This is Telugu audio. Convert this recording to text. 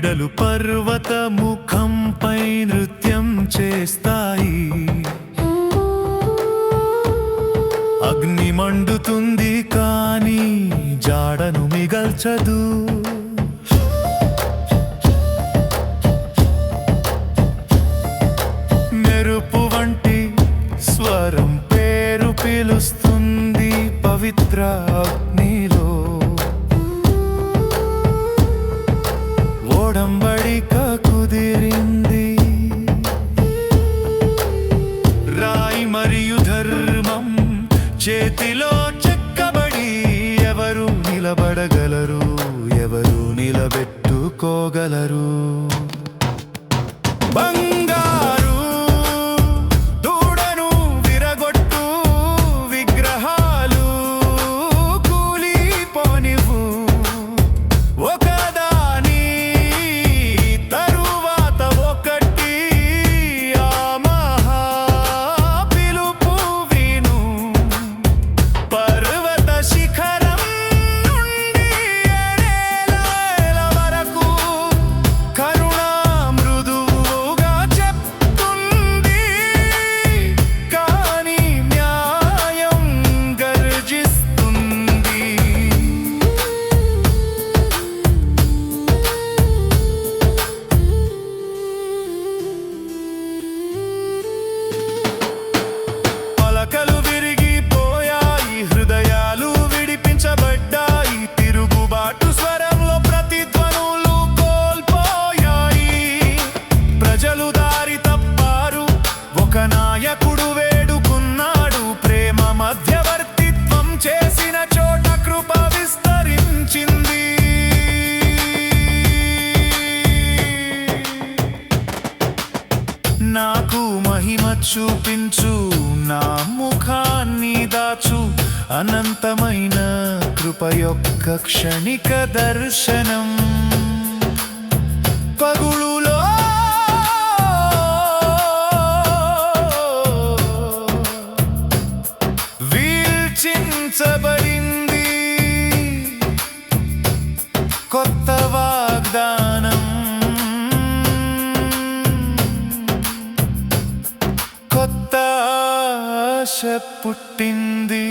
నీడలు పర్వత ముఖంపై నృత్యం చేస్తాయి. అగ్ని మండుతుంది కానీ జాడను మిగల్చదు. మెరుపు వంటి స్వరం పేరు పిలుస్తుంది పవిత్ర అగ్నిలో. ఓడంబడిక కుదిరింది. రాయి మరియు ధర్మం చేతిలో చెక్కబడి ఎవరు నిలబడగలరు, ఎవరు నిలబెట్టుకోగలరు? బంగారు దూడను విరగొట్టు, విగ్రహాలు కూలిపోనివ్వు. ఒకదాని తరువాత ఒకటి ఆ మహా పిలుపు విను. పర్వత శిఖరం నుండి ఎడేల వరకు కరుణ మృదువుగా చెప్తుంది, కానీ న్యాయం గర్జిస్తుంది. పలకలు విరిగిపోయాయి, హృదయాలు విడిపించబడ్డాయి. తిరుగుబాటు స్వరంలో ప్రతిధ్వనులు కోల్పోయాయి. ప్రజలు దారి తప్పారు, ఒక నాయకుడు వేడుకున్నాడు. ప్రేమ మధ్యవర్తిత్వం చేసిన చోట కృప విస్తరించింది. నాకు మహిమ చూపించు, నా ముఖాన్ని దాచు. అనంతమైన కృప యొక్క క్షణిక దర్శనం. పగులులో వీల్చించబడింది కొత్త వాగ్దానం. కొత్త ఆశ పుట్టింది.